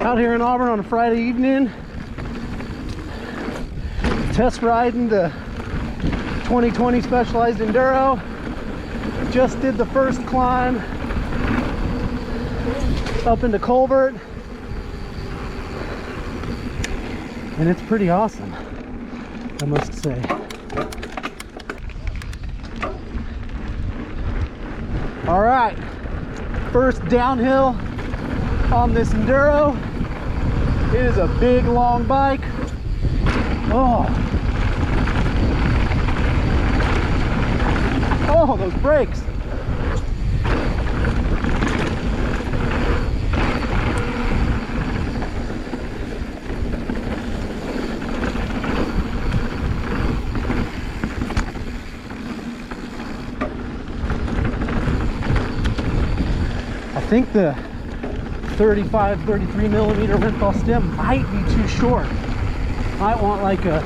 Out here in Auburn on a Friday evening, test riding the 2020 Specialized Enduro. Just did the first climb up into Culvert, and it's pretty awesome, I must say. All right, first downhill on this Enduro. It is a big, long bike. Oh, those brakes. I think the 33 millimeter Renthal stem might be too short. Might want like a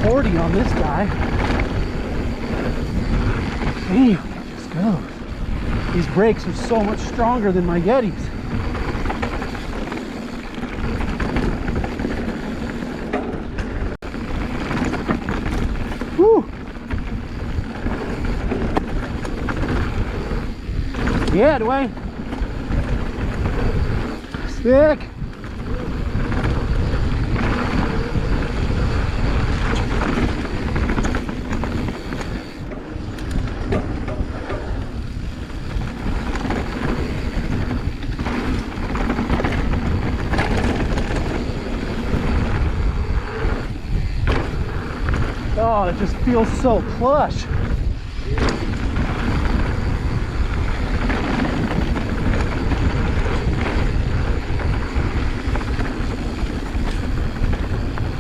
40 on this guy. Damn, it just goes. These brakes are so much stronger than my Yetis. Whew. Yeah, Dwayne. Sick. Oh, it just feels so plush.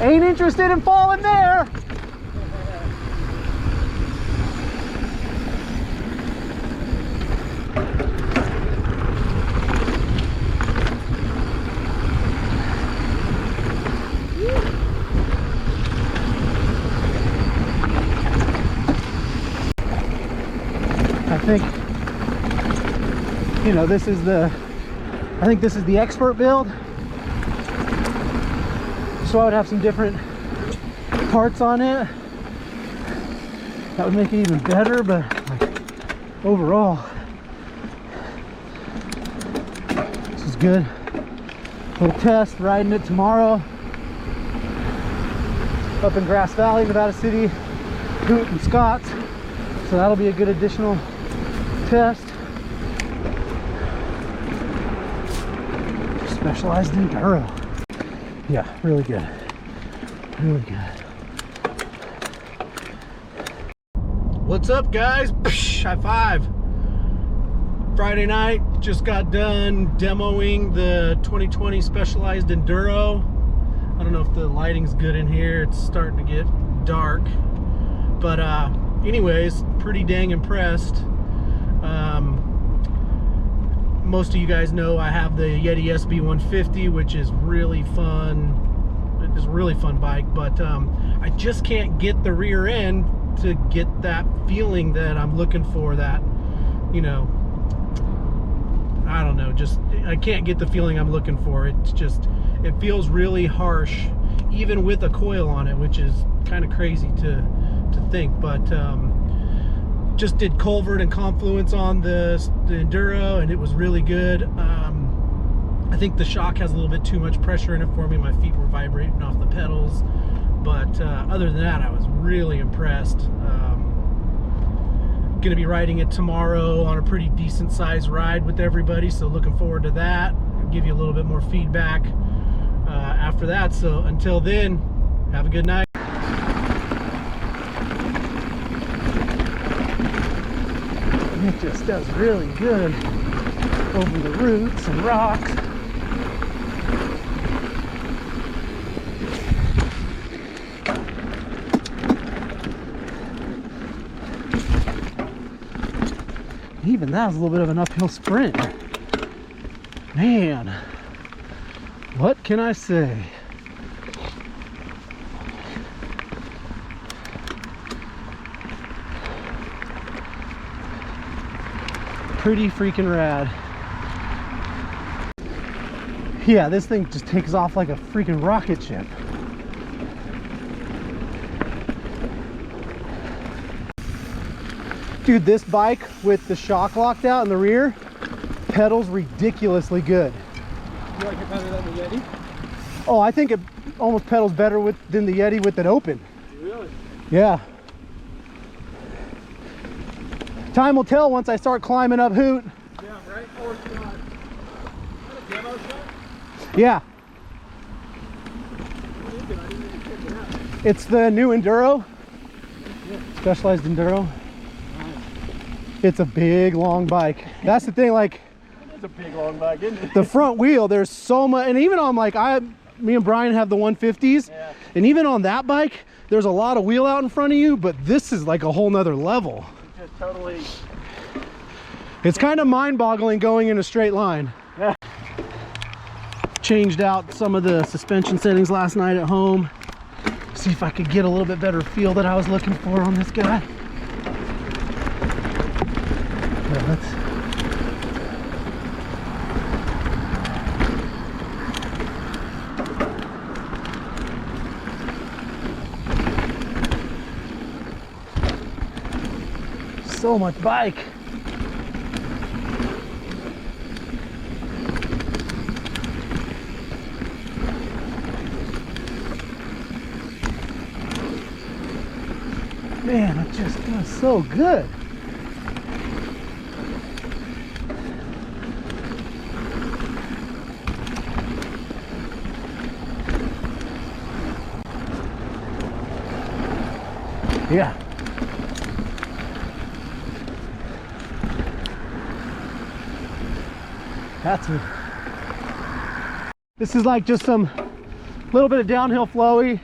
Ain't interested in falling there. I think, you know, this is the, I think this is the expert build. So I would have some different parts on it. That would make it even better, but like overall, this is good. Little test, riding it tomorrow up in Grass Valley, Nevada City, Hoot and Scotts. So that'll be a good additional test. Specialized Enduro. Yeah, really good. Really good. What's up, guys? Psh, high five. Friday night, just got done demoing the 2020 Specialized Enduro. I don't know if the lighting's good in here. It's starting to get dark. But anyways, pretty dang impressed. Most of you guys know I have the Yeti SB150, which is really fun. It's a really fun bike, but I just can't get the rear end to get that feeling that I'm looking for. That, you know, I don't know, just I can't get the feeling I'm looking for. It's just, it feels really harsh, even with a coil on it, which is kind of crazy to think. But just did Culvert and Confluence on the Enduro, and it was really good. I think the shock has a little bit too much pressure in it for me. My feet were vibrating off the pedals, but other than that, I was really impressed. Gonna be riding it tomorrow on a pretty decent sized ride with everybody, so looking forward to that. I'll give you a little bit more feedback after that. So until then, have a good night. It just does really good over the roots and rocks. Even that was a little bit of an uphill sprint. Man, what can I say? Pretty freaking rad. Yeah, this thing just takes off like a freaking rocket ship. Dude, this bike with the shock locked out in the rear pedals ridiculously good. You like it better than the Yeti? Oh, I think it almost pedals better than the Yeti with it open. Really? Yeah. Time will tell once I start climbing up Hoot. Yeah, right? Or it's not. Is that a demo shot? Yeah. What is it? I didn't even check it out. It's the new Enduro. Yeah. Specialized Enduro. It's a big, long bike. That's the thing, like, It's a big long bike, isn't it? the front wheel, there's so much, and even on like, me and Brian have the 150s, Yeah. and even on that bike, there's a lot of wheel out in front of you, but this is like a whole nother level. Just totally. It's kind of mind-boggling going in a straight line. Yeah. Changed out some of the suspension settings last night at home. See if I could get a little bit better feel that I was looking for on this guy. So much bike. Man, it just feels so good. Yeah. That's it. This is like just some little bit of downhill flowy.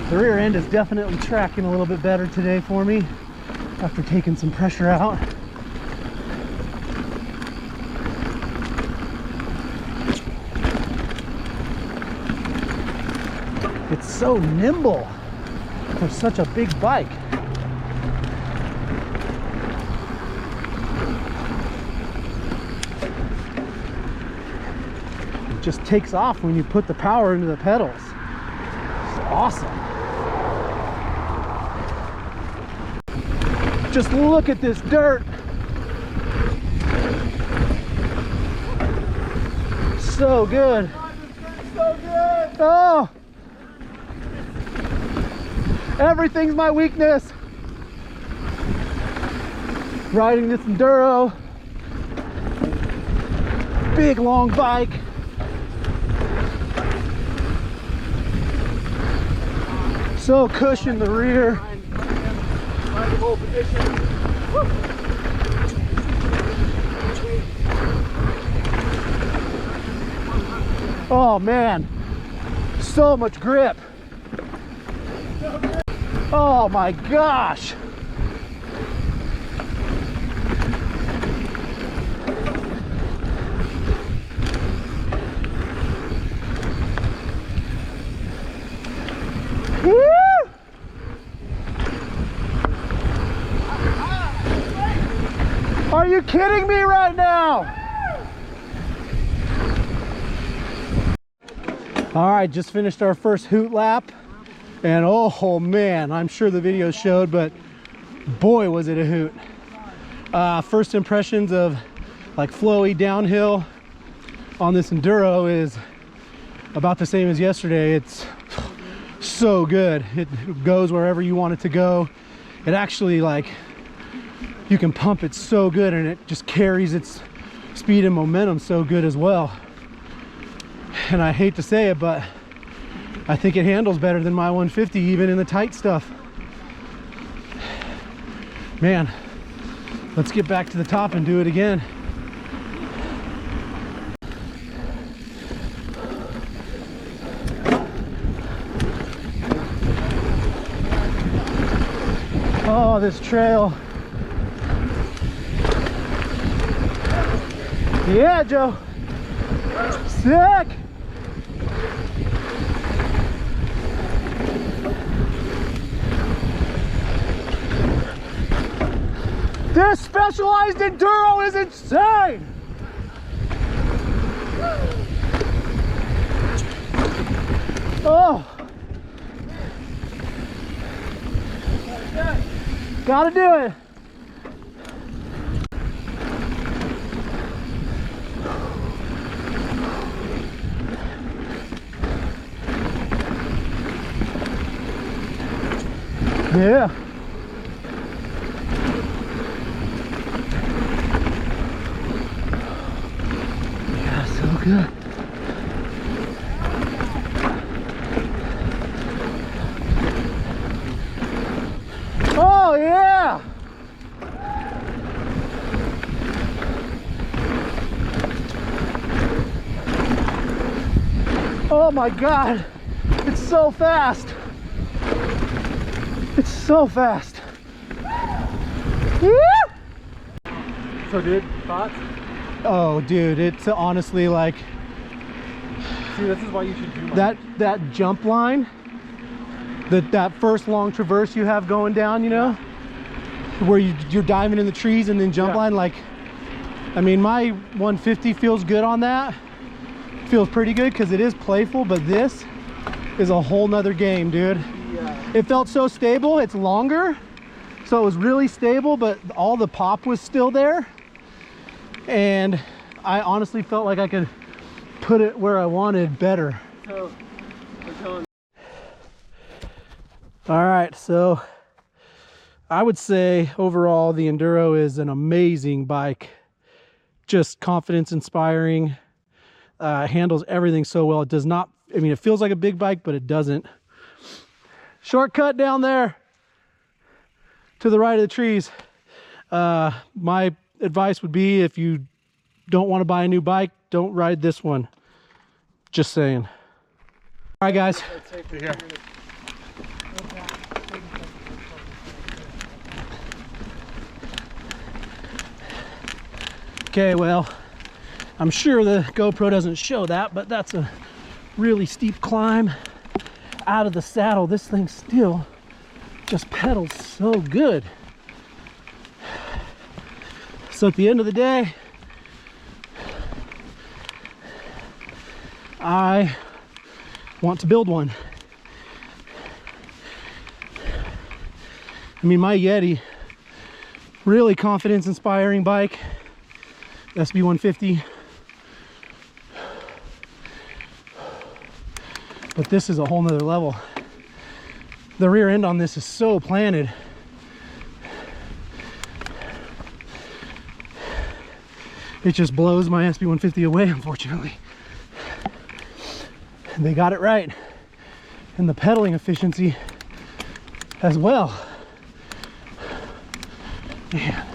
The rear end is definitely tracking a little bit better today for me after taking some pressure out. It's so nimble for such a big bike. It just takes off when you put the power into the pedals. It's awesome. Just look at this dirt. So good. So good. Oh, everything's my weakness. Riding this Enduro. Big long bike. So cushioned the rear. Oh man, so much grip. Oh my gosh. Woo! Are you kidding me right now? All right, just finished our first Hoot lap, and oh man, I'm sure the video showed, but boy was it a hoot. First impressions of like flowy downhill on this Enduro is about the same as yesterday. It's so good. It goes wherever you want it to go. It actually, like, you can pump it so good, and it just carries its speed and momentum so good as well. And I hate to say it, but I think it handles better than my 150 even in the tight stuff. Man, let's get back to the top and do it again. Oh, this trail. Yeah, Joe. Sick. This specialized enduro is insane. Oh. Gotta do it. Yeah. Yeah, so good. Oh yeah. Oh my God. It's so fast. It's so fast. Yeah. So dude, thoughts? Oh dude, it's honestly like, see, this is why you should do that jump line, that first long traverse you have going down, you know, where you're diving in the trees and then jump line. Like, I mean, my 150 feels good on that. Feels pretty good because it is playful, but this is a whole nother game, dude. Yeah. It felt so stable. It's longer, so it was really stable, but all the pop was still there. And I honestly felt like I could put it where I wanted better. So, all right, so I would say overall the Enduro is an amazing bike. Just confidence inspiring. Handles everything so well. It does not, I mean, it feels like a big bike, but it doesn't. Shortcut down there to the right of the trees. My advice would be, if you don't want to buy a new bike, don't ride this one. Just saying. All right, guys. here. Okay, well, I'm sure the GoPro doesn't show that, but that's a really steep climb out of the saddle. This thing still just pedals so good. So at the end of the day, I want to build one. I mean, my Yeti, really confidence inspiring bike, SB150. But this is a whole nother level. The rear end on this is so planted. It just blows my SB150 away, unfortunately. They got it right. And the pedaling efficiency as well. Man.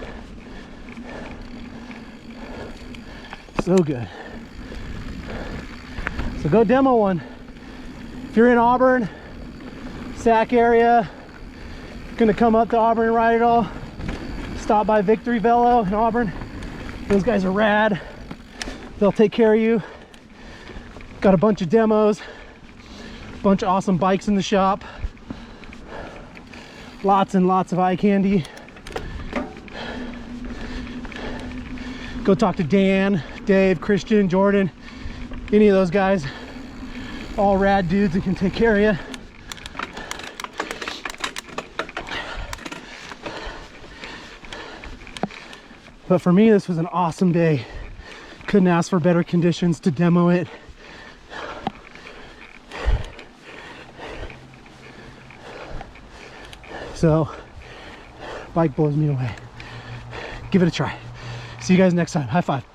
So good. So go demo one. If you're in Auburn, Sac area, gonna come up to Auburn and ride it all, stop by Victory Velo in Auburn. Those guys are rad. They'll take care of you. Got a bunch of demos, bunch of awesome bikes in the shop, lots and lots of eye candy. Go talk to Dan, Dave, Christian, Jordan, any of those guys. All rad dudes that can take care of you. But for me, this was an awesome day. Couldn't ask for better conditions to demo it. So, bike blows me away. Give it a try. See you guys next time. High five.